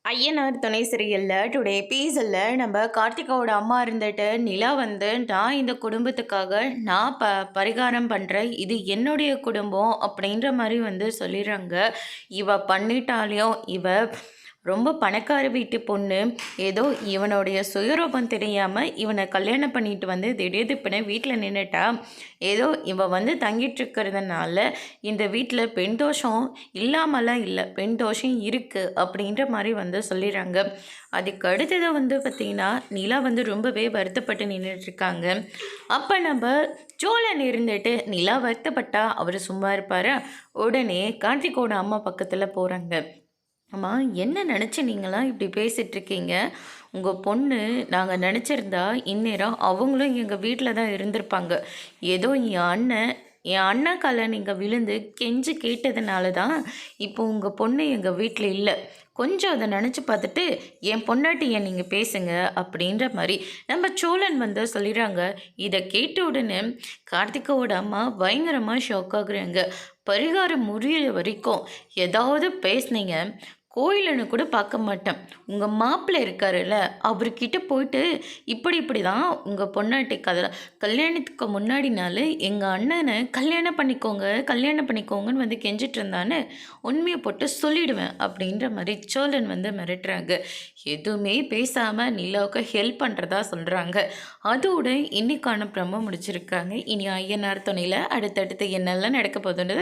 ஐயனார் துணை சீரியலில் டுடே எபிசோடில் நம்ம கார்த்திகாவோட அம்மா இருந்துட்டு நிலா வந்து நான் இந்த குடும்பத்துக்காக நான் பரிகாரம் பண்ணுறேன், இது என்னுடைய குடும்பம் அப்படின்ற மாதிரி வந்து சொல்லிடுறாங்க. இவ பண்ணிட்டாலையும் இவ ரொம்ப பணக்கார வீட்டு பொண்ணு, ஏதோ இவனுடைய சுயரூபம் தெரியாமல் இவனை கல்யாணம் பண்ணிட்டு வந்து திடீர்னு வீட்டில் நின்றுட்டா. ஏதோ இவன் வந்து தங்கிட்டு இருக்கிறதுனால இந்த வீட்டில் பெண் தோஷம் இல்லாமலாம் இல்லை, பெண் தோஷம் இருக்குது அப்படின்ற மாதிரி வந்து சொல்லிடுறாங்க. அதுக்கு அடுத்ததை வந்து பார்த்திங்கன்னா நிலா வந்து ரொம்பவே வருத்தப்பட்டு நின்றுட்டுருக்காங்க. அப்போ நம்ம சோழன் இருந்துட்டு நிலா வருத்தப்பட்டா அவர் சும்மா இருப்பார். உடனே கார்த்திகோட அம்மா பக்கத்தில் போகிறாங்க. அம்மா, என்ன நினச்சி நீங்களாம் இப்படி பேசிகிட்ருக்கீங்க? உங்கள் பொண்ணு நாங்கள் நினச்சிருந்தா இந்நேரம் அவங்களும் எங்கள் வீட்டில் தான் இருந்திருப்பாங்க. ஏதோ என் அண்ணன் காலை நீங்கள் விழுந்து கெஞ்சி கேட்டதுனால தான் இப்போ உங்கள் பொண்ணு எங்கள் வீட்டில் இல்லை. கொஞ்சம் அதை நினச்சி பார்த்துட்டு என் பொண்டாட்டியை நீங்கள் பேசுங்க அப்படின்ற மாதிரி நம்ம சோழன் வந்து சொல்லிடுறாங்க. இதை கேட்ட உடனே கார்த்திகாவோட அம்மா பயங்கரமாக ஷாக் ஆகுறாங்க. பரிகாரம் முடியிற வரைக்கும் ஏதாவது பேசுனீங்க கோயிலுன்னு கூட பார்க்க மாட்டேன். உங்கள் மாப்பிள்ளை இருக்காருல்ல, அவர்கிட்ட போயிட்டு இப்படி தான் உங்கள் பொண்ணாட்டி கல்யாணத்துக்கு முன்னாடினால எங்கள் அண்ணனை கல்யாணம் பண்ணிக்கோங்கன்னு வந்து கெஞ்சிட்டு இருந்தான்னு உண்மையை போட்டு சொல்லிடுவேன் அப்படின்ற மாதிரி சோழன் வந்து மிரட்டுறாங்க. எதுவுமே பேசாமல் நிலாவுக்கு ஹெல்ப் பண்ணுறதா சொல்கிறாங்க. அதோட இன்னைக்கான ப்ரமோ முடிச்சிருக்காங்க. இனி ஐயனார் துணையில் அடுத்தடுத்து என்னெல்லாம் நடக்க போகுதுன்றது